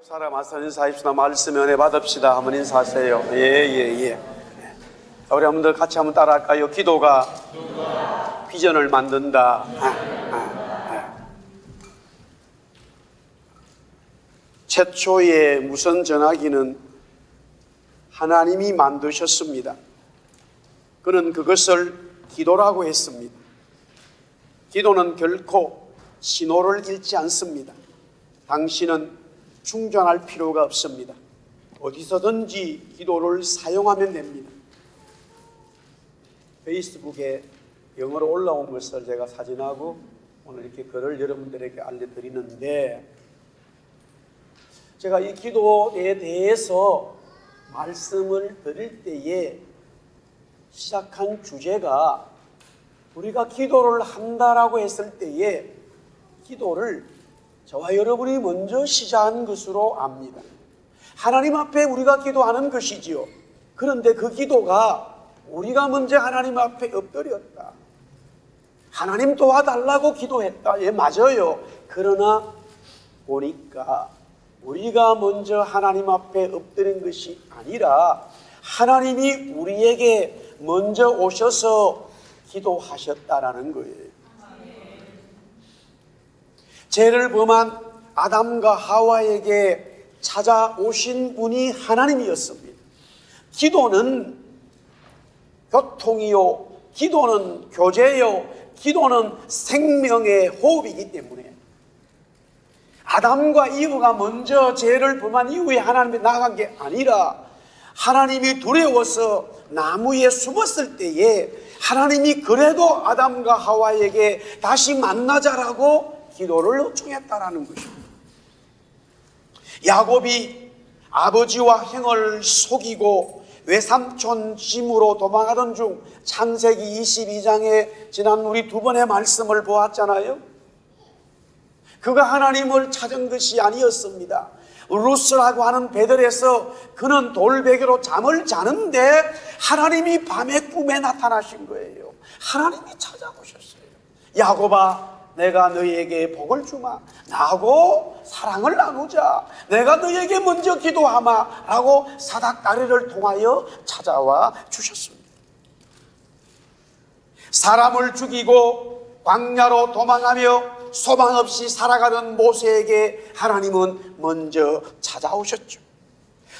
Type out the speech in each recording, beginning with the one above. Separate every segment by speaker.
Speaker 1: 살아마서 인사합시다. 말씀 은혜 받읍시다. 한번 인사하세요. 예. 우리 한번 같이 한번 따라할까요? 기도가 비전을 만든다. 최초의 무선 전화기는 하나님이 만드셨습니다. 그는 그것을 기도라고 했습니다. 기도는 결코 신호를 잃지 않습니다. 당신은 충전할 필요가 없습니다. 어디서든지 기도를 사용하면 됩니다. 페이스북에 영어로 올라온 것을 제가 사진하고 오늘 이렇게 글을 여러분들에게 알려드리는데, 제가 이 기도에 대해서 말씀을 드릴 때에 시작한 주제가, 우리가 기도를 한다라고 했을 때에 기도를 저와 여러분이 먼저 시작한 것으로 압니다. 하나님 앞에 우리가 기도하는 것이지요. 그런데 그 기도가 우리가 먼저 하나님 앞에 엎드렸다, 하나님 도와달라고 기도했다. 예, 맞아요. 그러나 보니까 우리가 먼저 하나님 앞에 엎드린 것이 아니라 하나님이 우리에게 먼저 오셔서 기도하셨다라는 거예요. 죄를 범한 아담과 하와에게 찾아오신 분이 하나님이었습니다. 기도는 교통이요, 기도는 교제요, 기도는 생명의 호흡이기 때문에 아담과 이브가 먼저 죄를 범한 이후에 하나님께 나간 게 아니라, 하나님이 두려워서 나무에 숨었을 때에 하나님이 그래도 아담과 하와에게 다시 만나자라고 기도를 요청했다라는 것입니다. 야곱이 아버지와 형을 속이고 외삼촌 집으로 도망하던 중 창세기 22장에 지난 우리 두 번의 말씀을 보았잖아요. 그가 하나님을 찾은 것이 아니었습니다. 루스라고 하는 베들에서 그는 돌베개로 잠을 자는데 하나님이 밤에 꿈에 나타나신 거예요. 하나님이 찾아오셨어요. 야곱아, 내가 너희에게 복을 주마, 나하고 사랑을 나누자, 내가 너희에게 먼저 기도하마 라고 사닥다리를 통하여 찾아와 주셨습니다. 사람을 죽이고 광야로 도망하며 소망 없이 살아가던 모세에게 하나님은 먼저 찾아오셨죠.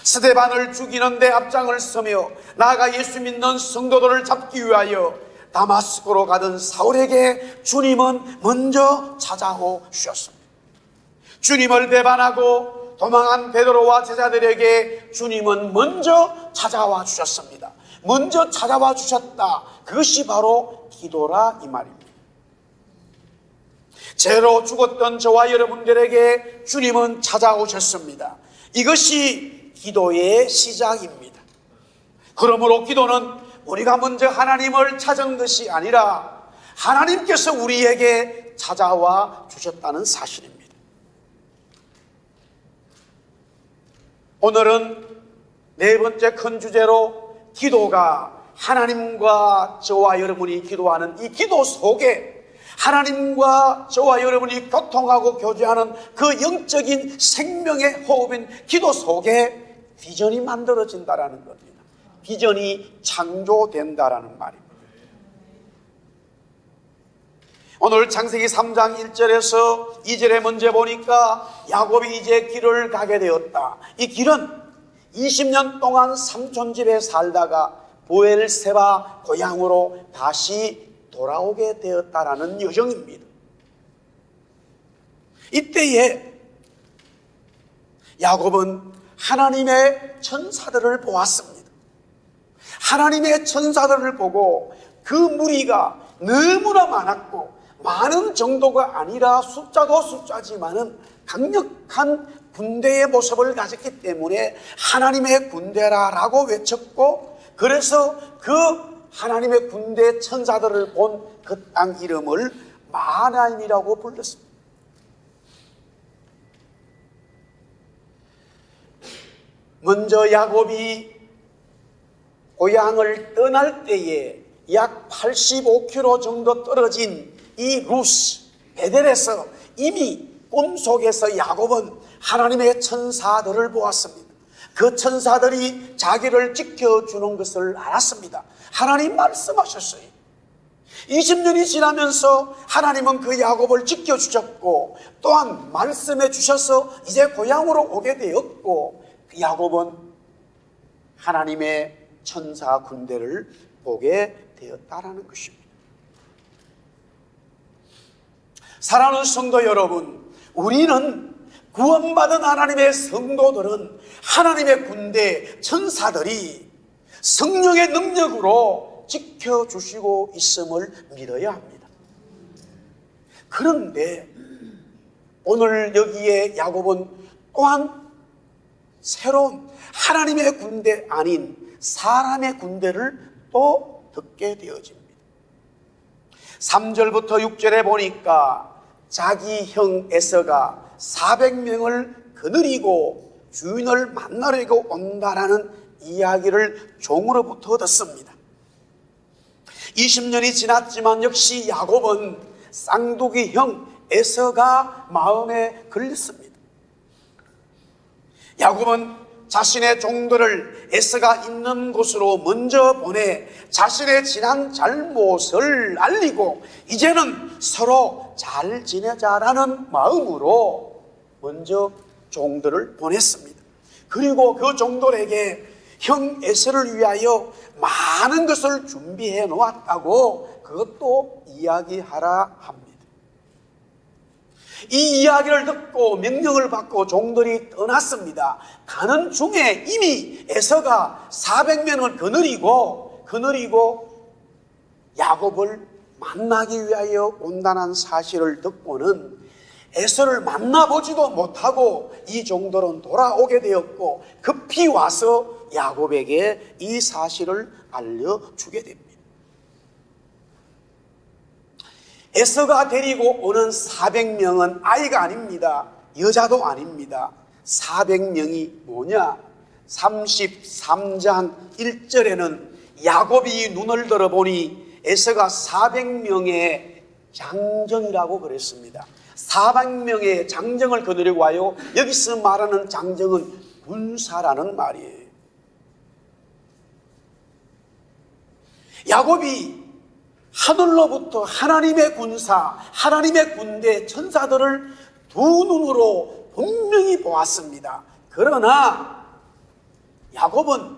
Speaker 1: 스데반을 죽이는데 앞장을 서며 나아가 예수 믿는 성도들을 잡기 위하여 다마스코로 가던 사울에게 주님은 먼저 찾아오셨습니다. 주님을 배반하고 도망한 베드로와 제자들에게 주님은 먼저 찾아와 주셨습니다. 먼저 찾아와 주셨다, 그것이 바로 기도라 이 말입니다. 죄로 죽었던 저와 여러분들에게 주님은 찾아오셨습니다. 이것이 기도의 시작입니다. 그러므로 기도는 우리가 먼저 하나님을 찾은 것이 아니라 하나님께서 우리에게 찾아와 주셨다는 사실입니다. 오늘은 네 번째 큰 주제로, 기도가 하나님과 저와 여러분이 기도하는 이 기도 속에 하나님과 저와 여러분이 교통하고 교제하는 그 영적인 생명의 호흡인 기도 속에 비전이 만들어진다라는 겁니다. 비전이 창조된다라는 말입니다. 오늘 창세기 3장 1절에서 2절에 먼저 보니까 야곱이 이제 길을 가게 되었다. 이 길은 20년 동안 삼촌 집에 살다가 브엘세바 고향으로 다시 돌아오게 되었다라는 여정입니다. 이때에 야곱은 하나님의 천사들을 보았습니다. 하나님의 천사들을 보고 그 무리가 너무나 많았고, 많은 정도가 아니라 숫자도 숫자지만은 강력한 군대의 모습을 가졌기 때문에 하나님의 군대라라고 외쳤고, 그래서 그 하나님의 군대 천사들을 본 그 땅 이름을 마하나임이라고 불렀습니다. 먼저 야곱이 고향을 떠날 때에 약 85km 정도 떨어진 이 루스 베델에서 이미 꿈속에서 야곱은 하나님의 천사들을 보았습니다. 그 천사들이 자기를 지켜주는 것을 알았습니다. 하나님 말씀하셨어요. 20년이 지나면서 하나님은 그 야곱을 지켜주셨고 또한 말씀해 주셔서 이제 고향으로 오게 되었고 그 야곱은 하나님의 천사 군대를 보게 되었다라는 것입니다. 사랑하는 성도 여러분, 우리는 구원받은 하나님의 성도들은 하나님의 군대 천사들이 성령의 능력으로 지켜주시고 있음을 믿어야 합니다. 그런데 오늘 여기에 야곱은 또한 새로운 하나님의 군대 아닌 사람의 군대를 또 듣게 되어집니다. 3절부터 6절에 보니까 자기 형 에서가 400명을 거느리고 주인을 만나려고 온다라는 이야기를 종으로부터 듣습니다. 20년이 지났지만 역시 야곱은 쌍둥이 형 에서가 마음에 걸렸습니다. 야곱은 자신의 종들을 에서가 있는 곳으로 먼저 보내 자신의 지난 잘못을 알리고 이제는 서로 잘 지내자라는 마음으로 먼저 종들을 보냈습니다. 그리고 그 종들에게 형 에서를 위하여 많은 것을 준비해 놓았다고 그것도 이야기하라 합니다. 이 이야기를 듣고 명령을 받고 종들이 떠났습니다. 가는 중에 이미 에서가 400명을 거느리고 야곱을 만나기 위하여 온다는 사실을 듣고는 에서를 만나보지도 못하고 이 종들은 돌아오게 되었고 급히 와서 야곱에게 이 사실을 알려주게 됩니다. 에서가 데리고 오는 400명은 아이가 아닙니다. 여자도 아닙니다. 400명이 뭐냐? 33장 1절에는 야곱이 눈을 들어보니 에서가 400명의 장정이라고 그랬습니다. 400명의 장정을 거느리고 와요. 여기서 말하는 장정은 군사라는 말이에요. 야곱이 하늘로부터 하나님의 군사, 하나님의 군대 천사들을 두 눈으로 분명히 보았습니다. 그러나 야곱은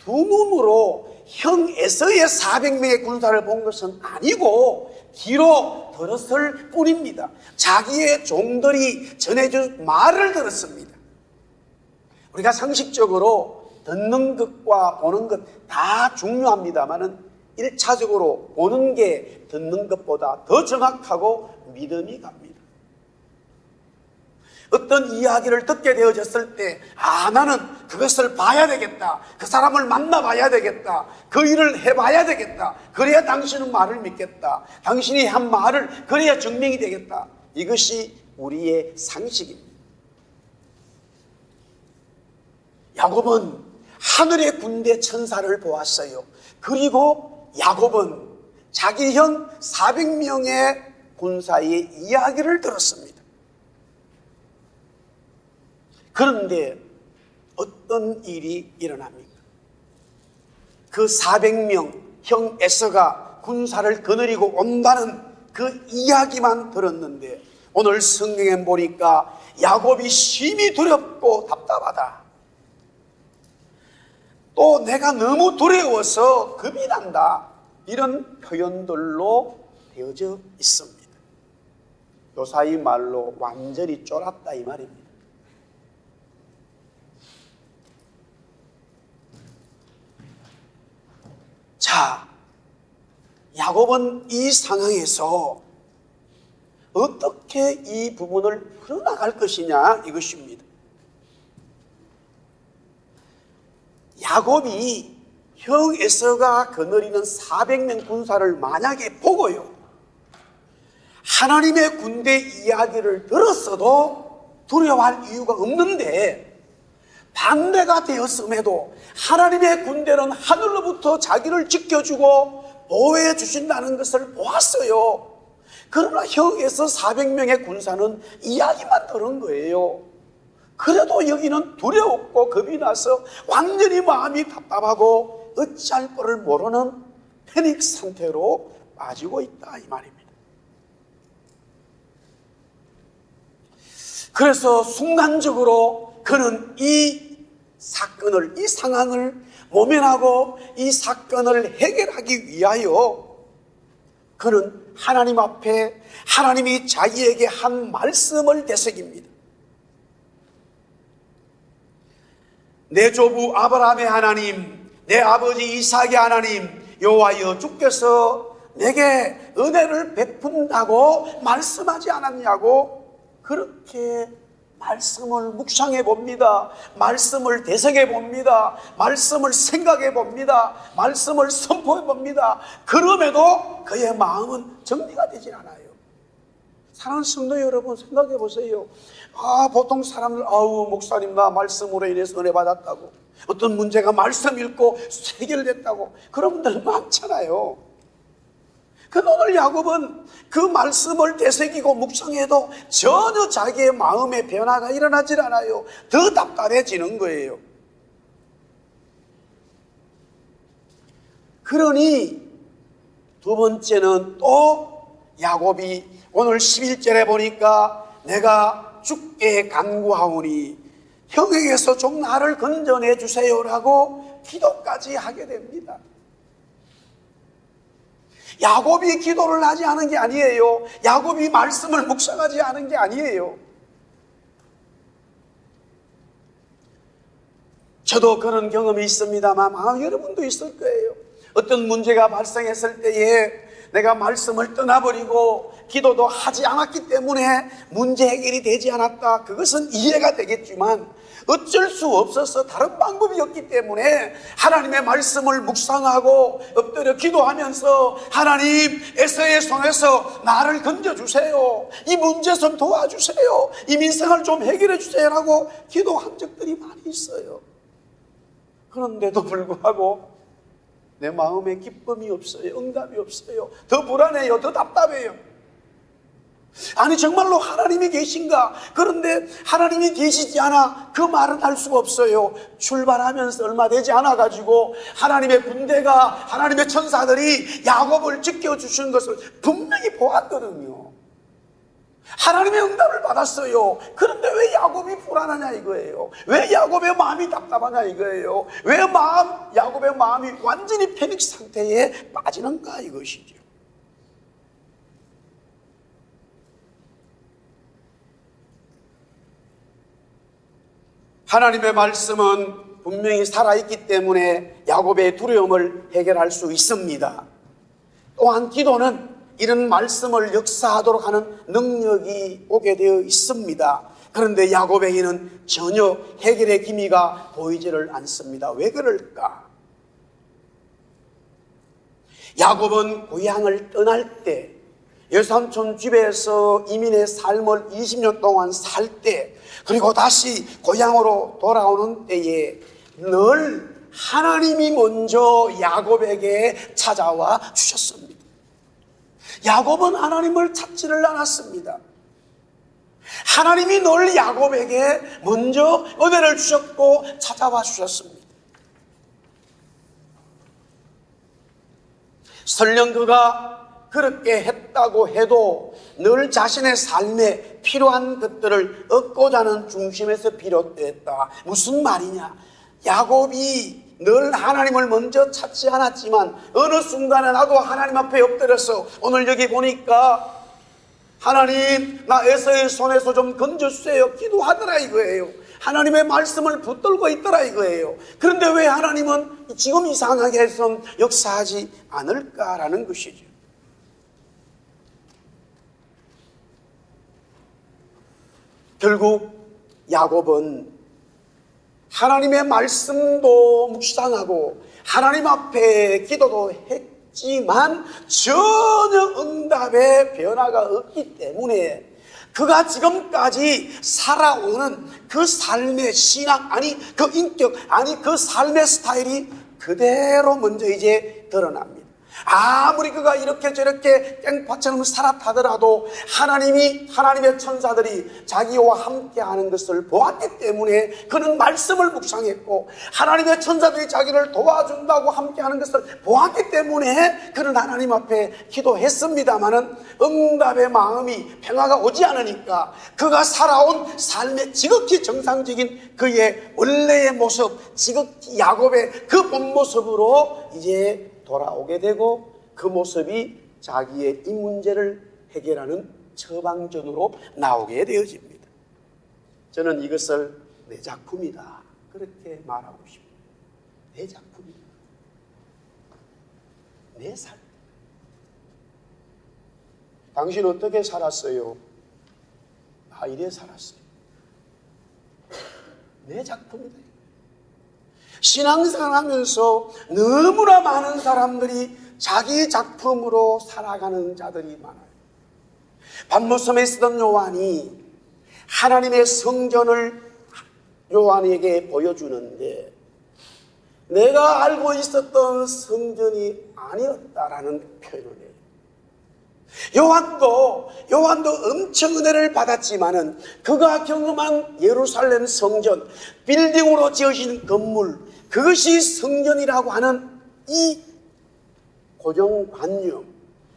Speaker 1: 두 눈으로 형 에서의 400명의 군사를 본 것은 아니고 귀로 들었을 뿐입니다. 자기의 종들이 전해준 말을 들었습니다. 우리가 상식적으로 듣는 것과 보는 것 다 중요합니다만은 1차적으로 보는 게 듣는 것보다 더 정확하고 믿음이 갑니다. 어떤 이야기를 듣게 되어졌을 때 나는 그것을 봐야 되겠다, 그 사람을 만나봐야 되겠다, 그 일을 해봐야 되겠다, 그래야 당신은 말을 믿겠다, 당신이 한 말을 그래야 증명이 되겠다. 이것이 우리의 상식입니다. 야곱은 하늘의 군대 천사를 보았어요. 그리고 야곱은 자기 형 400명의 군사의 이야기를 들었습니다. 그런데 어떤 일이 일어납니까? 그 400명 형 에서가 군사를 거느리고 온다는 그 이야기만 들었는데 오늘 성경에 보니까 야곱이 심히 두렵고 답답하다, 또 내가 너무 두려워서 겁이 난다, 이런 표현들로 되어져 있습니다. 요사이 말로 완전히 쫄았다 이 말입니다. 자, 야곱은 이 상황에서 어떻게 이 부분을 풀어나갈 것이냐 이것입니다. 야곱이 형 에서가 거느리는 400명 군사를 만약에 보고요, 하나님의 군대 이야기를 들었어도 두려워할 이유가 없는데 반대가 되었음에도 하나님의 군대는 하늘로부터 자기를 지켜주고 보호해 주신다는 것을 보았어요. 그러나 혀에서 400명의 군사는 이야기만 들은 거예요. 그래도 여기는 두려웠고 겁이 나서 완전히 마음이 답답하고 어찌할 거를 모르는 패닉 상태로 빠지고 있다 이 말입니다. 그래서 순간적으로 그는 이 사건을, 이 상황을 모면하고 이 사건을 해결하기 위하여 그는 하나님 앞에 하나님이 자기에게 한 말씀을 되새깁니다. 내 조부 아브라함의 하나님, 내 아버지 이삭의 하나님 여호와여, 주께서 내게 은혜를 베푼다고 말씀하지 않았냐고 그렇게 말씀을 묵상해 봅니다. 말씀을 되새겨 봅니다. 말씀을 생각해 봅니다. 말씀을 선포해 봅니다. 그럼에도 그의 마음은 정리가 되질 않아요. 사랑하는 성도 여러분, 생각해 보세요. 보통 사람들, 목사님 나 말씀으로 인해서 은혜 받았다고, 어떤 문제가 말씀 읽고 해결됐다고, 그런 분들 많잖아요. 오늘 야곱은 그 말씀을 되새기고 묵상해도 전혀 자기의 마음의 변화가 일어나질 않아요. 더 답답해지는 거예요. 그러니 두 번째는 또 야곱이 오늘 11절에 보니까 내가 주께 간구하오니 형에게서 좀 나를 건져내 주세요라고 기도까지 하게 됩니다. 야곱이 기도를 하지 않은 게 아니에요. 야곱이 말씀을 묵상하지 않은 게 아니에요. 저도 그런 경험이 있습니다만 여러분도 있을 거예요. 어떤 문제가 발생했을 때에 내가 말씀을 떠나버리고 기도도 하지 않았기 때문에 문제 해결이 되지 않았다. 그것은 이해가 되겠지만 어쩔 수 없어서 다른 방법이 없기 때문에 하나님의 말씀을 묵상하고 엎드려 기도하면서 하나님, 에서의 손에서 나를 건져주세요. 이 문제 좀 도와주세요. 이 민생을 좀 해결해 주세요라고 기도한 적들이 많이 있어요. 그런데도 불구하고 내 마음에 기쁨이 없어요. 응답이 없어요. 더 불안해요. 더 답답해요. 아니 정말로 하나님이 계신가? 그런데 하나님이 계시지 않아 그 말은 할 수가 없어요. 출발하면서 얼마 되지 않아 가지고 하나님의 군대가, 하나님의 천사들이 야곱을 지켜주신 것을 분명히 보았거든요. 하나님의 응답을 받았어요. 그런데 왜 야곱이 불안하냐 이거예요. 왜 야곱의 마음이 답답하냐 이거예요. 왜 야곱의 마음이 완전히 패닉 상태에 빠지는가 이것이죠. 하나님의 말씀은 분명히 살아있기 때문에 야곱의 두려움을 해결할 수 있습니다. 또한 기도는 이런 말씀을 역사하도록 하는 능력이 오게 되어 있습니다. 그런데 야곱에게는 전혀 해결의 기미가 보이지를 않습니다. 왜 그럴까? 야곱은 고향을 떠날 때, 외삼촌 집에서 이민의 삶을 20년 동안 살 때, 그리고 다시 고향으로 돌아오는 때에 늘 하나님이 먼저 야곱에게 찾아와 주셨습니다. 야곱은 하나님을 찾지를 않았습니다. 하나님이 늘 야곱에게 먼저 은혜를 주셨고 찾아와 주셨습니다. 설령 그가 그렇게 했다고 해도 늘 자신의 삶에 필요한 것들을 얻고자 하는 중심에서 비롯됐다. 무슨 말이냐? 야곱이 늘 하나님을 먼저 찾지 않았지만 어느 순간에 나도 하나님 앞에 엎드려서 오늘 여기 보니까 하나님, 나 에서의 손에서 좀 건져주세요 기도하더라 이거예요. 하나님의 말씀을 붙들고 있더라 이거예요. 그런데 왜 하나님은 지금 이 상황에선 역사하지 않을까라는 것이죠. 결국 야곱은 하나님의 말씀도 묵상하고 하나님 앞에 기도도 했지만 전혀 응답의 변화가 없기 때문에 그가 지금까지 살아오는 그 삶의 신앙, 그 인격, 그 삶의 스타일이 그대로 먼저 이제 드러납니다. 아무리 그가 이렇게 저렇게 깽파처럼 살았다더라도 하나님의 천사들이 자기와 함께 하는 것을 보았기 때문에 그는 말씀을 묵상했고, 하나님의 천사들이 자기를 도와준다고 함께 하는 것을 보았기 때문에 그는 하나님 앞에 기도했습니다마는 응답의 마음이 평화가 오지 않으니까 그가 살아온 삶의 지극히 정상적인 그의 원래의 모습, 지극히 야곱의 그 본 모습으로 이제 돌아오게 되고, 그 모습이 자기의 이 문제를 해결하는 처방전으로 나오게 되어집니다. 저는 이것을 내 작품이다 그렇게 말하고 싶습니다. 내 작품이다. 내 삶. 당신 어떻게 살았어요? 나 이래 살았어요. 내 작품이다. 신앙생활 하면서 너무나 많은 사람들이 자기 작품으로 살아가는 자들이 많아요. 반모섬에 있었던 요한이 하나님의 성전을 요한에게 보여주는데, 내가 알고 있었던 성전이 아니었다라는 표현을 해요. 요한도 엄청 은혜를 받았지만은 그가 경험한 예루살렘 성전, 빌딩으로 지어진 건물, 그것이 성전이라고 하는 이 고정관념,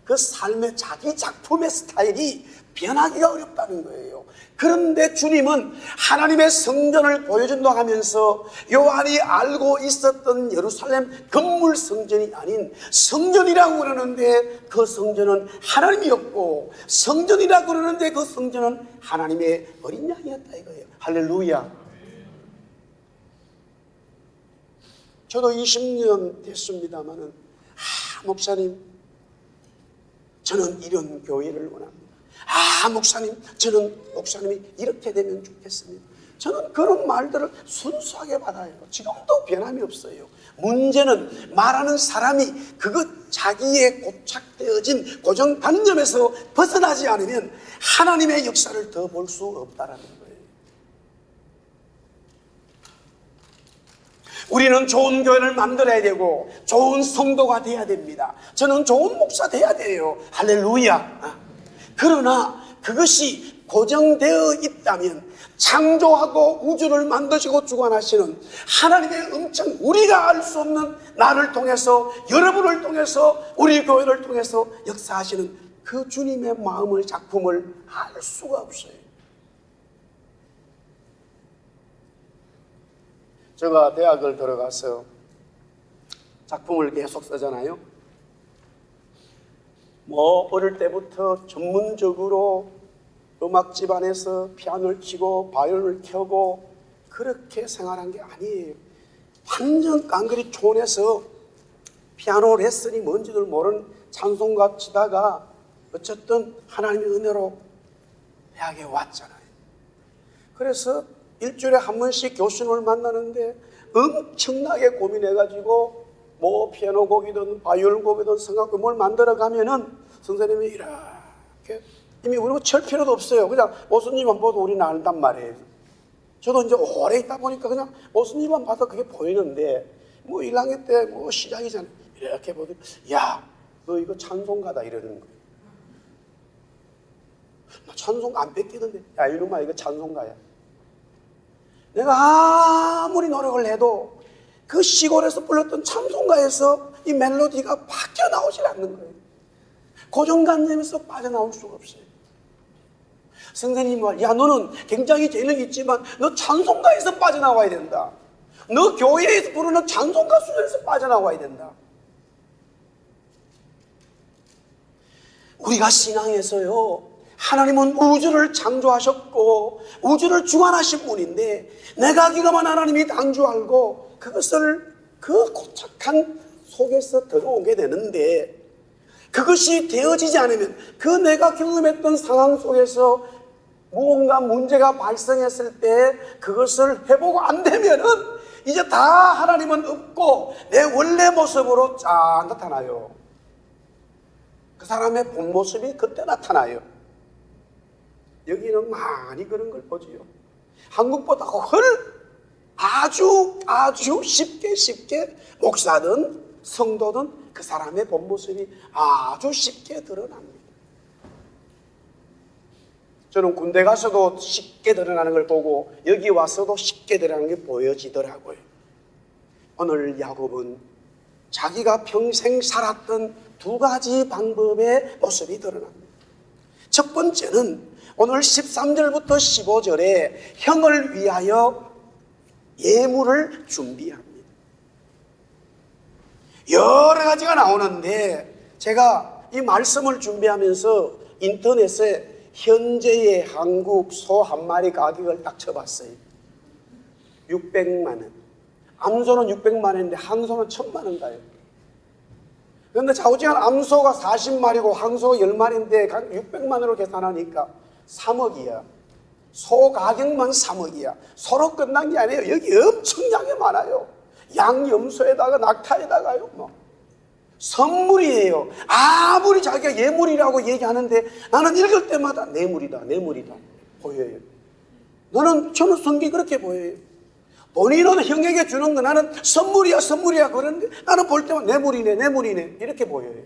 Speaker 1: 그 삶의 자기 작품의 스타일이 변하기가 어렵다는 거예요. 그런데 주님은 하나님의 성전을 보여준다고 하면서 요한이 알고 있었던 예루살렘 건물 성전이 아닌 성전이라고 그러는데, 그 성전은 하나님이었고, 성전이라고 그러는데 그 성전은 하나님의 어린 양이었다 이거예요. 할렐루야. 저도 20년 됐습니다마는, 목사님, 저는 이런 교회를 원합니다. 목사님, 저는 목사님이 이렇게 되면 좋겠습니다. 저는 그런 말들을 순수하게 받아요. 지금도 변함이 없어요. 문제는 말하는 사람이 그것 자기의 고착되어진 고정관념에서 벗어나지 않으면 하나님의 역사를 더 볼 수 없다라는 거예요. 우리는 좋은 교회를 만들어야 되고 좋은 성도가 돼야 됩니다. 저는 좋은 목사 돼야 돼요. 할렐루야. 그러나 그것이 고정되어 있다면, 창조하고 우주를 만드시고 주관하시는 하나님의 엄청, 우리가 알 수 없는 나를 통해서, 여러분을 통해서, 우리 교회를 통해서 역사하시는 그 주님의 마음의 작품을 알 수가 없어요. 제가 대학을 들어가서 작품을 계속 쓰잖아요. 어릴 때부터 전문적으로 음악 집안에서 피아노를 치고 바이올린을 켜고 그렇게 생활한 게 아니에요. 완전 깡그리 촌에서 피아노 레슨이 뭔지도 모르는 찬송가 치다가 어쨌든 하나님의 은혜로 대학에 왔잖아요. 그래서 일주일에 한 번씩 교수님을 만나는데 엄청나게 고민해가지고 피아노 곡이든 바이올린 곡이든 성악곡 뭘 만들어가면은 선생님이 이렇게, 이미 우리가 칠 필요도 없어요. 그냥 모습님만 봐도 우리는 안단 말이에요. 저도 이제 오래 있다 보니까 그냥 모습님만 봐도 그게 보이는데, 1학년 때 시작이잖아요. 이렇게 보더니, 야, 너 이거 찬송가다 이러는 거예요. 나 찬송가 안 뺏기던데. 야, 이놈아, 이거 찬송가야. 내가 아무리 노력을 해도 그 시골에서 불렀던 찬송가에서 이 멜로디가 바뀌어 나오질 않는 거예요. 고정관념에서 빠져나올 수가 없어요. 선생님이 말, 야, 너는 굉장히 재능이 있지만 너 찬송가에서 빠져나와야 된다. 너 교회에서 부르는 찬송가 수준에서 빠져나와야 된다. 우리가 신앙에서요, 하나님은 우주를 창조하셨고 우주를 주관하신 분인데, 내가 기가만 하나님이 단 줄 알고 그것을 그 고착한 속에서 들어오게 되는데, 그것이 되어지지 않으면, 그 내가 경험했던 상황 속에서 무언가 문제가 발생했을 때 그것을 회복 안 되면은 이제 다 하나님은 없고 내 원래 모습으로 쫙 나타나요. 그 사람의 본 모습이 그때 나타나요. 여기는 많이 그런 걸 보지요. 한국보다 아주 쉽게 목사든 성도는 그 사람의 본 모습이 아주 쉽게 드러납니다. 저는 군대 가서도 쉽게 드러나는 걸 보고 여기 와서도 쉽게 드러나는 게 보여지더라고요. 오늘 야곱은 자기가 평생 살았던 두 가지 방법의 모습이 드러납니다. 첫 번째는 오늘 13절부터 15절에 형을 위하여 예물을 준비합니다. 여러 가지가 나오는데 제가 이 말씀을 준비하면서 인터넷에 현재의 한국 소 한 마리 가격을 딱 쳐봤어요. 600만 원. 암소는 600만 원인데 항소는 1000만 원 가요. 그런데 좌우지간 암소가 40마리고 항소가 10마리인데 600만 원으로 계산하니까 3억이야. 소 가격만 3억이야. 소로 끝난 게 아니에요. 여기 엄청나게 많아요. 양염소에다가 낙타에다가요. 뭐 선물이에요. 아무리 자기가 예물이라고 얘기하는데 나는 읽을 때마다 뇌물이다 보여요. 저는 성경이 그렇게 보여요. 본인은 형에게 주는 거 나는 선물이야 그러는데 나는 볼 때마다 뇌물이네 이렇게 보여요.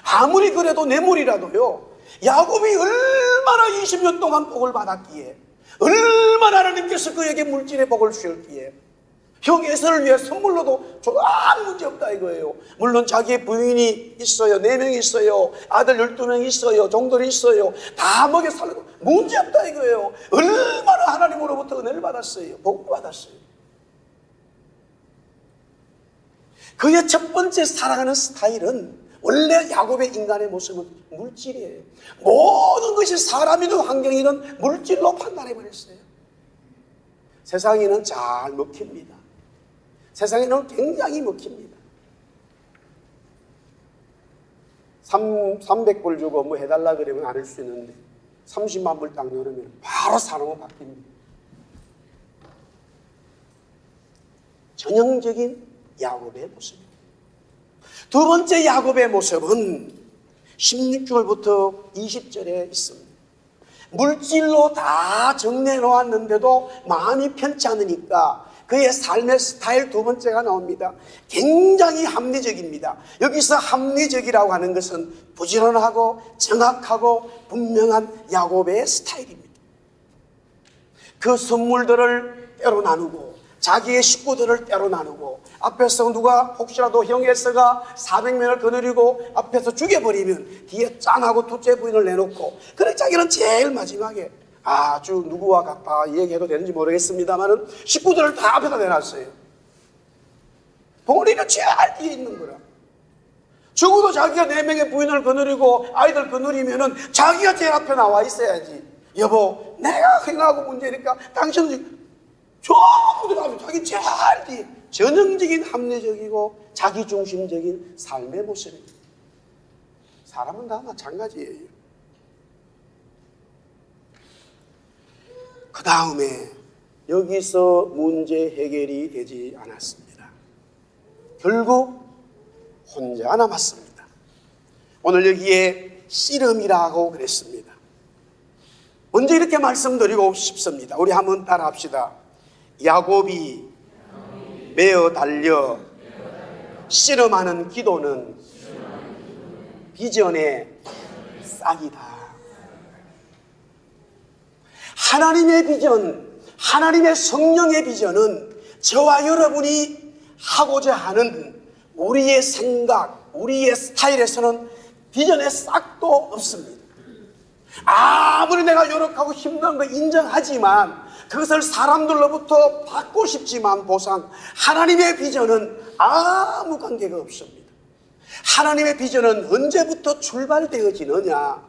Speaker 1: 아무리 그래도 뇌물이라도요, 야곱이 얼마나 20년 동안 복을 받았기에, 얼마나 하나님께서 그에게 물질의 복을 주셨기에 형 에서를 위해 선물로도 줘도 아무 문제 없다 이거예요. 물론 자기의 부인이 있어요. 4명 있어요. 아들 12명 있어요. 종들이 있어요. 다 먹여 살고 문제 없다 이거예요. 얼마나 하나님으로부터 은혜를 받았어요. 복을 받았어요. 그의 첫 번째 사랑하는 스타일은 원래 야곱의 인간의 모습은 물질이에요. 모든 것이 사람이든 환경이든 물질로 판단해버렸어요. 세상에는 잘 먹힙니다. 세상에는 굉장히 먹힙니다. 300불 주고 뭐 해달라 그러면 안 할 수 있는데 30만 불 딱 넣으면 바로 사람은 바뀝니다. 전형적인 야곱의 모습입니다. 두 번째 야곱의 모습은 16절부터 20절에 있습니다. 물질로 다 정리해 놓았는데도 마음이 편치 않으니까 그의 삶의 스타일 두 번째가 나옵니다. 굉장히 합리적입니다. 여기서 합리적이라고 하는 것은 부지런하고 정확하고 분명한 야곱의 스타일입니다. 그 선물들을 때로 나누고 자기의 식구들을 때로 나누고 앞에서 누가 혹시라도 형에서가 400명을 거느리고 앞에서 죽여버리면 뒤에 짠하고 둘째 부인을 내놓고, 그래 자기는 제일 마지막에 아주 누구와 같다 얘기해도 되는지 모르겠습니다만은 식구들을 다 앞에다 내놨어요. 본인은 제일 뒤에 있는 거라. 적어도 자기가 4명의 부인을 거느리고 아이들 거느리면은 자기가 제일 앞에 나와 있어야지. 여보, 내가 행하고 문제니까 당신은 전부 다 자기 제일 뒤에. 전형적인 합리적이고 자기중심적인 삶의 모습입니다. 사람은 다 마찬가지예요. 그 다음에 여기서 문제 해결이 되지 않았습니다. 결국 혼자 남았습니다. 오늘 여기에 씨름이라고 그랬습니다. 먼저 이렇게 말씀드리고 싶습니다. 우리 한번 따라합시다. 야곱이 매어 달려 씨름하는 기도는 비전의 싹이다. 하나님의 비전, 하나님의 성령의 비전은 저와 여러분이 하고자 하는 우리의 생각, 우리의 스타일에서는 비전의 싹도 없습니다. 아무리 내가 노력하고 힘든 거 인정하지만 그것을 사람들로부터 받고 싶지만 보상, 하나님의 비전은 아무 관계가 없습니다. 하나님의 비전은 언제부터 출발되어지느냐?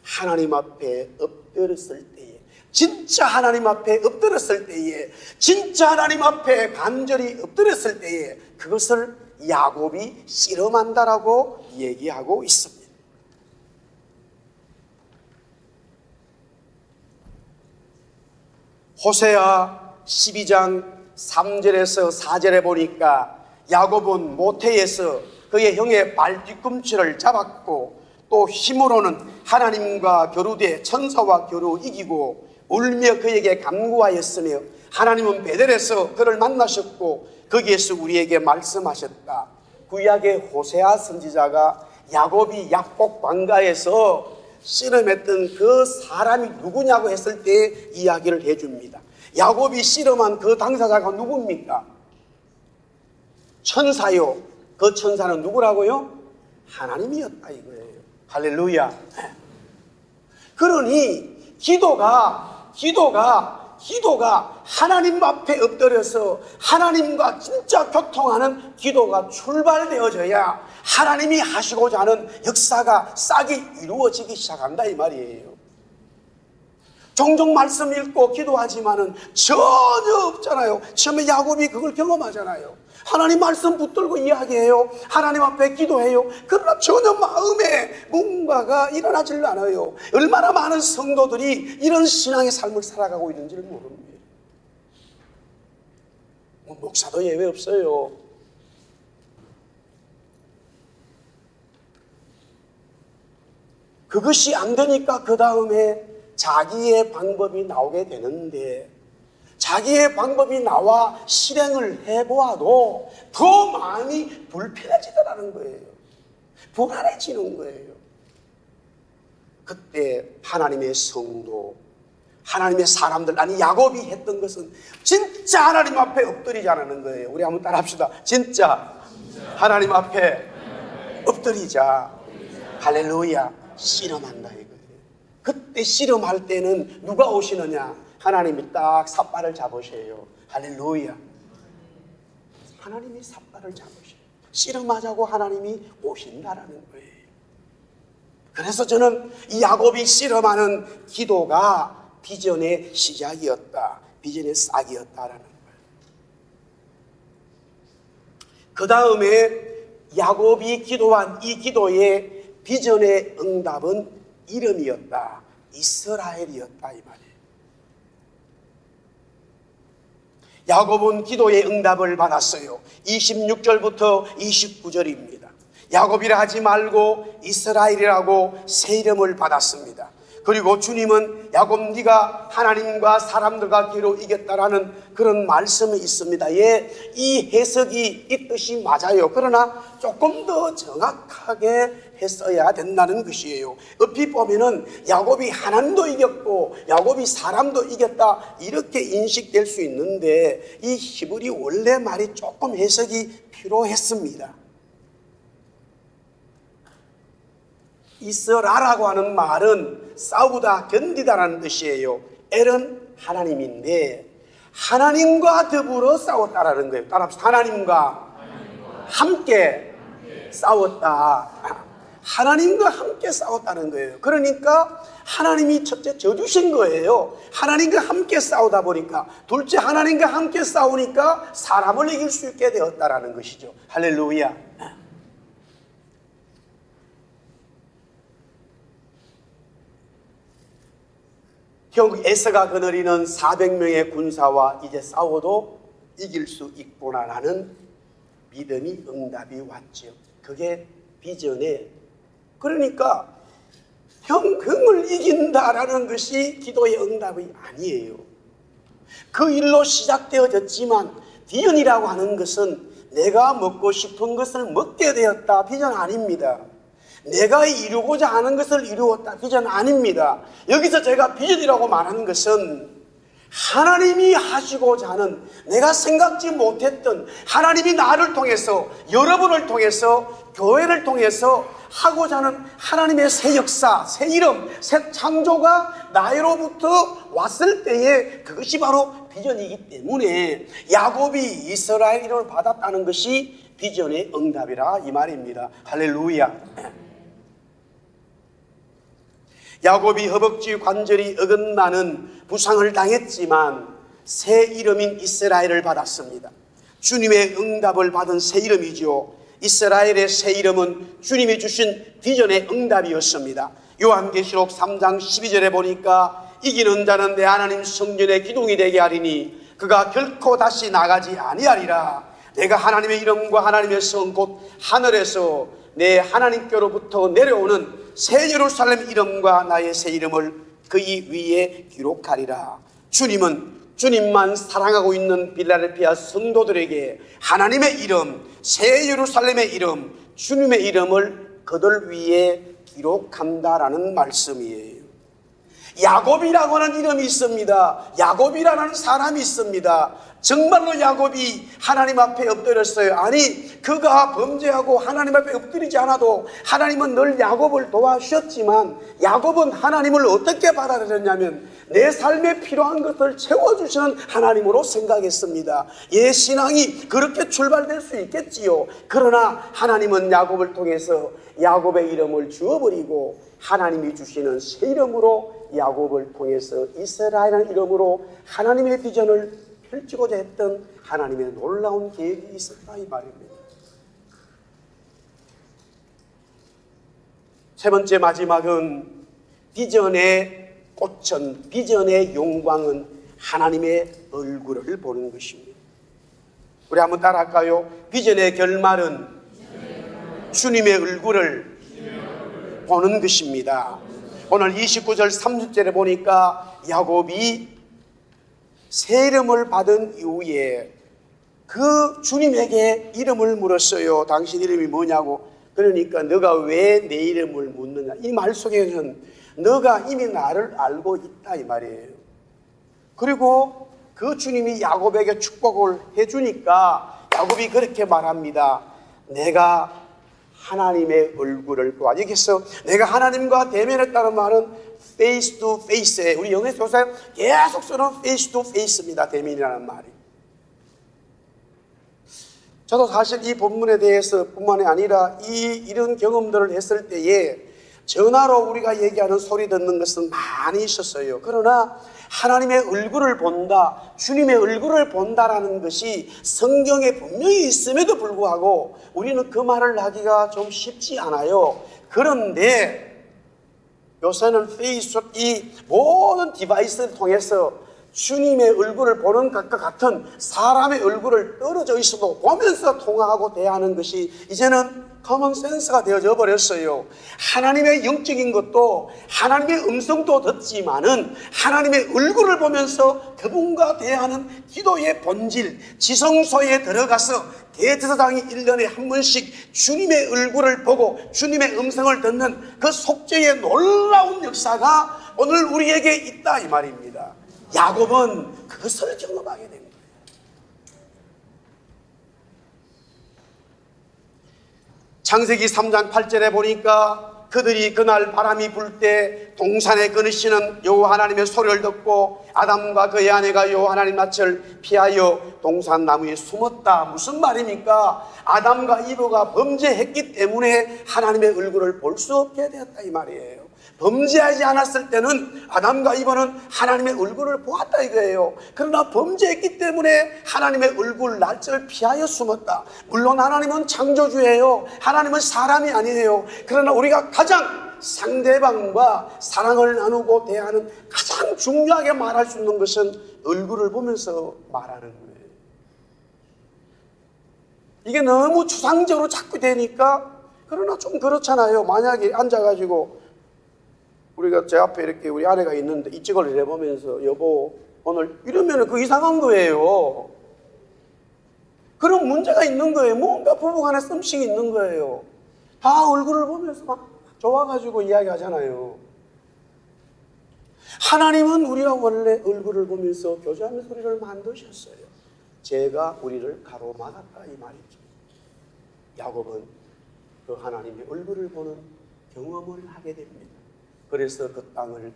Speaker 1: 하나님 앞에 엎드렸을 때에, 진짜 하나님 앞에 엎드렸을 때에, 진짜 하나님 앞에 간절히 엎드렸을 때에 그것을 야곱이 씨름한다라고 얘기하고 있습니다. 호세아 12장 3절에서 4절에 보니까 야곱은 모태에서 그의 형의 발 뒤꿈치를 잡았고 또 힘으로는 하나님과 겨루되 천사와 겨루 이기고 울며 그에게 간구하였으며 하나님은 베델에서 그를 만나셨고 거기에서 우리에게 말씀하셨다. 구약의 호세아 선지자가 야곱이 약복 광가에서 씨름했던 그 사람이 누구냐고 했을 때 이야기를 해줍니다. 야곱이 씨름한 그 당사자가 누굽니까? 천사요. 그 천사는 누구라고요? 하나님이었다 이거예요. 할렐루야. 그러니 기도가 하나님 앞에 엎드려서 하나님과 진짜 교통하는 기도가 출발되어져야 하나님이 하시고자 하는 역사가 싹이 이루어지기 시작한다 이 말이에요. 종종 말씀 읽고 기도하지만은 전혀 없잖아요. 처음에 야곱이 그걸 경험하잖아요. 하나님 말씀 붙들고 이야기해요. 하나님 앞에 기도해요. 그러나 전혀 마음에 뭔가가 일어나질 않아요. 얼마나 많은 성도들이 이런 신앙의 삶을 살아가고 있는지를 모릅니다. 목사도 예외 없어요. 그것이 안 되니까 그 다음에 자기의 방법이 나오게 되는데, 자기의 방법이 나와 실행을 해보아도 더 마음이 불편해지더라는 거예요. 불안해지는 거예요. 그때 하나님의 성도, 하나님의 사람들, 아니 야곱이 했던 것은 진짜 하나님 앞에 엎드리자는 거예요. 우리 한번 따라합시다. 진짜 하나님 앞에 엎드리자. 할렐루야. 씨름한다 이거예요. 그때 씨름할 때는 누가 오시느냐? 하나님이 딱 삿발을 잡으셔요. 할렐루야. 하나님이 삿발을 잡으셔요. 씨름하자고 하나님이 오신다라는 거예요. 그래서 저는 이 야곱이 씨름하는 기도가 비전의 시작이었다. 비전의 싹이었다라는 거예요. 그 다음에 야곱이 기도한 이 기도의 비전의 응답은 이름이었다. 이스라엘이었다 이 말이에요. 야곱은 기도의 응답을 받았어요. 26절부터 29절입니다. 야곱이라 하지 말고 이스라엘이라고 새 이름을 받았습니다. 그리고 주님은 야곱 네가 하나님과 사람들과 기로 이겼다라는 그런 말씀이 있습니다. 예, 이 해석이 이 뜻이 맞아요. 그러나 조금 더 정확하게 했어야 된다는 것이에요. 옆이 보면은 야곱이 하나님도 이겼고 야곱이 사람도 이겼다 이렇게 인식될 수 있는데 이 히브리 원래 말이 조금 해석이 필요했습니다. 이스라라고 하는 말은 싸우다 견디다라는 뜻이에요. 엘은 하나님인데 하나님과 더불어 싸웠다라는 거예요. 따라합시다. 하나님과 함께 싸웠다. 하나님과 함께 싸웠다는 거예요. 그러니까 하나님이 첫째 져주신 거예요. 하나님과 함께 싸우다 보니까, 둘째 하나님과 함께 싸우니까 사람을 이길 수 있게 되었다라는 것이죠. 할렐루야. 결국 에서가 거느리는 400명의 군사와 이제 싸워도 이길 수 있구나라는 믿음이 응답이 왔죠. 그게 비전의, 그러니까 형을 이긴다라는 것이 기도의 응답이 아니에요. 그 일로 시작되어졌지만 비전이라고 하는 것은 내가 먹고 싶은 것을 먹게 되었다. 비전 아닙니다. 내가 이루고자 하는 것을 이루었다. 비전 아닙니다. 여기서 제가 비전이라고 말하는 것은 하나님이 하시고자 하는, 내가 생각지 못했던 하나님이 나를 통해서, 여러분을 통해서, 교회를 통해서 하고자 하는 하나님의 새 역사, 새 이름, 새 창조가 나로부터 왔을 때에 그것이 바로 비전이기 때문에 야곱이 이스라엘 이름을 받았다는 것이 비전의 응답이라 이 말입니다. 할렐루야. 야곱이 허벅지 관절이 어긋나는 부상을 당했지만 새 이름인 이스라엘을 받았습니다. 주님의 응답을 받은 새 이름이죠. 이스라엘의 새 이름은 주님이 주신 비전의 응답이었습니다. 요한계시록 3장 12절에 보니까 이기는 자는 내 하나님 성전의 기둥이 되게 하리니 그가 결코 다시 나가지 아니하리라. 내가 하나님의 이름과 하나님의 성 곧 하늘에서 내 하나님께로부터 내려오는 새 예루살렘 이름과 나의 새 이름을 그의 위에 기록하리라. 주님은 주님만 사랑하고 있는 빌라델피아 성도들에게 하나님의 이름, 새 예루살렘의 이름, 주님의 이름을 그들 위에 기록한다라는 말씀이에요. 야곱이라고 하는 이름이 있습니다. 야곱이라는 사람이 있습니다. 정말로 야곱이 하나님 앞에 엎드렸어요. 아니, 그가 범죄하고 하나님 앞에 엎드리지 않아도 하나님은 늘 야곱을 도와주셨지만 야곱은 하나님을 어떻게 받아들였냐면 내 삶에 필요한 것을 채워주시는 하나님으로 생각했습니다. 예, 신앙이 그렇게 출발될 수 있겠지요. 그러나 하나님은 야곱을 통해서 야곱의 이름을 주어버리고 하나님이 주시는 새 이름으로 야곱을 통해서 이스라엘이라는 이름으로 하나님의 비전을 펼치고자 했던 하나님의 놀라운 계획이 있었다 이 말입니다. 세 번째 마지막은 비전의 꽃은, 비전의 영광은 하나님의 얼굴을 보는 것입니다. 우리 한번 따라할까요? 비전의 결말은 주님의 얼굴을 보는 것입니다. 오늘 29절 30절에 보니까 야곱이 새 이름을 받은 이후에 그 주님에게 이름을 물었어요. 당신 이름이 뭐냐고. 그러니까 너가 왜 내 이름을 묻느냐. 이 말 속에는 너가 이미 나를 알고 있다 이 말이에요. 그리고 그 주님이 야곱에게 축복을 해주니까 야곱이 그렇게 말합니다. 내가 하나님의 얼굴을 보아. 여기서 내가 하나님과 대면했다는 말은 face to face에, 우리 영어 교사에 계속 쓰는 face to face입니다. 대면이라는 말이. 저도 사실 이 본문에 대해서 뿐만이 아니라 이런 경험들을 했을 때에 전화로 우리가 얘기하는 소리 듣는 것은 많이 있었어요. 그러나 하나님의 얼굴을 본다, 주님의 얼굴을 본다라는 것이 성경에 분명히 있음에도 불구하고 우리는 그 말을 하기가 좀 쉽지 않아요. 그런데 요새는 페이스북, 이 모든 디바이스를 통해서 주님의 얼굴을 보는 것과 같은 사람의 얼굴을 떨어져 있어도 보면서 통화하고 대하는 것이 이제는 커먼 센스가 되어져 버렸어요. 하나님의 영적인 것도 하나님의 음성도 듣지만은 하나님의 얼굴을 보면서 그분과 대하는 기도의 본질, 지성소에 들어가서 대제사장이 1년에 한 번씩 주님의 얼굴을 보고 주님의 음성을 듣는 그 속죄의 놀라운 역사가 오늘 우리에게 있다 이 말입니다. 야곱은 그것을 경험하게 됩니다. 창세기 3장 8절에 보니까 그들이 그날 바람이 불 때 동산에 거느시는 여호와 하나님의 소리를 듣고 아담과 그의 아내가 여호와 하나님 낯을 피하여 동산 나무에 숨었다. 무슨 말입니까? 아담과 이브가 범죄했기 때문에 하나님의 얼굴을 볼 수 없게 되었다 이 말이에요. 범죄하지 않았을 때는 아담과 이브는 하나님의 얼굴을 보았다 이거예요. 그러나 범죄했기 때문에 하나님의 얼굴 낯을 피하여 숨었다. 물론 하나님은 창조주예요. 하나님은 사람이 아니에요. 그러나 우리가 가장 상대방과 사랑을 나누고 대하는 가장 중요하게 말할 수 있는 것은 얼굴을 보면서 말하는 거예요. 이게 너무 추상적으로 자꾸 되니까, 그러나 좀 그렇잖아요. 만약에 앉아가지고 우리가 제 앞에 이렇게 우리 아내가 있는데 이쪽을 내보면서 여보 오늘 이러면 그 이상한 거예요. 그런 문제가 있는 거예요. 뭔가 부부간에 썸씽이 있는 거예요. 다 얼굴을 보면서 막 좋아가지고 이야기하잖아요. 하나님은 우리가 원래 얼굴을 보면서 교제하면서 우리를 만드셨어요. 제가 우리를 가로막았다 이 말이죠. 야곱은 그 하나님의 얼굴을 보는 경험을 하게 됩니다. 그래서 그 땅을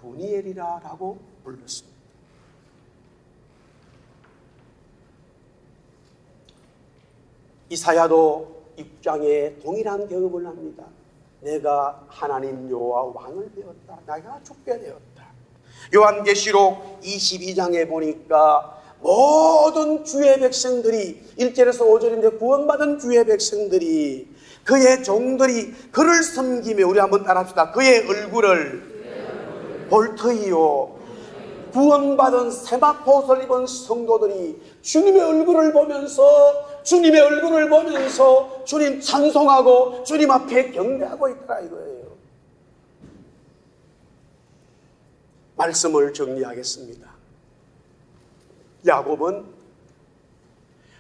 Speaker 1: 브니엘이라고 불렀습니다. 이사야도 6장에 동일한 경험을 합니다. 내가 하나님 여호와 왕을 되었다. 내가 죽게 되었다. 요한계시록 22장에 보니까 모든 주의 백성들이 1절에서 5절인데 구원받은 주의 백성들이 그의 종들이 그를 섬기며, 우리 한번 따라합시다. 그의 얼굴을 볼 터이요. 구원받은 세마포옷을 입은 성도들이 주님의 얼굴을 보면서 주님 찬송하고 주님 앞에 경배하고 있더라 이거예요. 말씀을 정리하겠습니다. 야곱은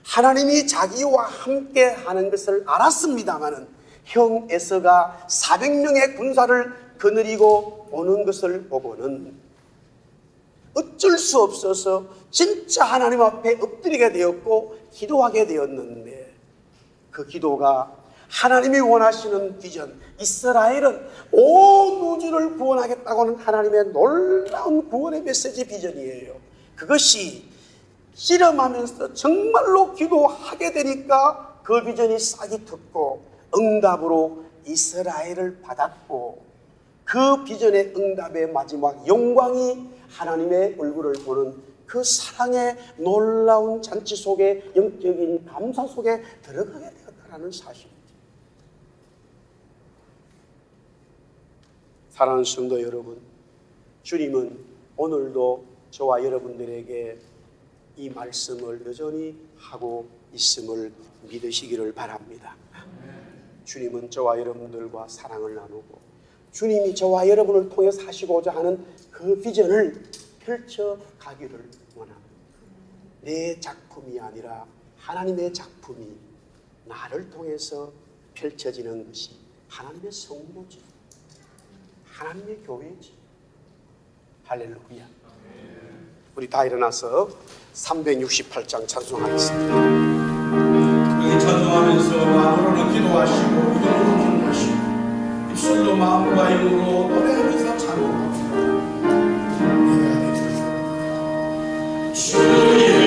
Speaker 1: 하나님이 자기와 함께 하는 것을 알았습니다마는 형 에서가 400명의 군사를 거느리고 오는 것을 보고는 어쩔 수 없어서 진짜 하나님 앞에 엎드리게 되었고 기도하게 되었는데, 그 기도가 하나님이 원하시는 비전, 이스라엘은 온 우주를 구원하겠다고는 하나님의 놀라운 구원의 메시지 비전이에요. 그것이 실험하면서 정말로 기도하게 되니까 그 비전이 싹이 텄고 응답으로 이스라엘을 받았고, 그 비전의 응답의 마지막 영광이 하나님의 얼굴을 보는 그 사랑의 놀라운 잔치 속에, 영적인 감사 속에 들어가게 되었다는 사실이죠. 사랑하는 성도 여러분, 주님은 오늘도 저와 여러분들에게 이 말씀을 여전히 하고 있음을 믿으시기를 바랍니다. 주님은 저와 여러분들과 사랑을 나누고 주님이 저와 여러분을 통해서 하시고자 하는 그 비전을 펼쳐가기를 원합니다. 내 작품이 아니라 하나님의 작품이 나를 통해서 펼쳐지는 것이 하나님의 성도지, 하나님의 교회지. 할렐루야. 우리 다 일어나서 368장 찬송하겠습니다.
Speaker 2: 우리 찬송하면서 마음으로는 기도하시고 입으로는 기도하시고 입술로 마음과 입으로 노래하면서 찬송합니다.
Speaker 3: 주의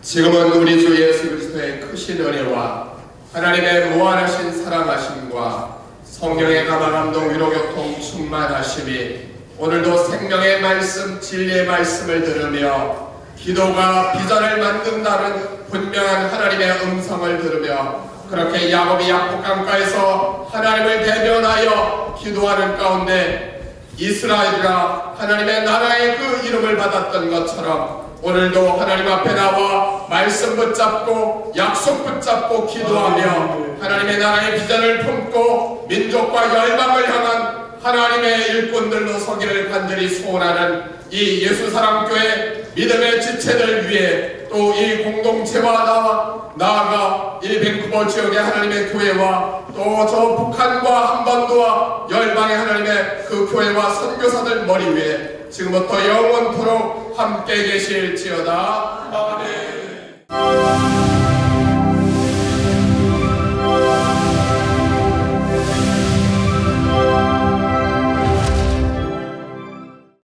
Speaker 3: 지금은 우리 주 예수 그리스도의 크신 은혜와 하나님의 무한하신 사랑하심과 성령의 감화감동 위로교통 충만하심이 오늘도 생명의 말씀 진리의 말씀을 들으며 기도가 비전을 만든다는 분명한 하나님의 음성을 들으며 그렇게 야곱이 약복강가에서 하나님을 대변하여 기도하는 가운데 이스라엘이라 하나님의 나라의 그 이름을 받았던 것처럼 오늘도 하나님 앞에 나와 말씀 붙잡고 약속 붙잡고 기도하며 하나님의 나라의 비전을 품고 민족과 열방을 향한 하나님의 일꾼들로 서기를 간절히 소원하는 이 예수사랑교회 믿음의 지체들 위해 또 이 공동체와 나아가 이 밴쿠버 지역의 하나님의 교회와 또 저 북한과 한반도와 열방의 하나님의 그 교회와 선교사들 머리 위에 지금부터 영원토록 함께 계실지어다. 아멘.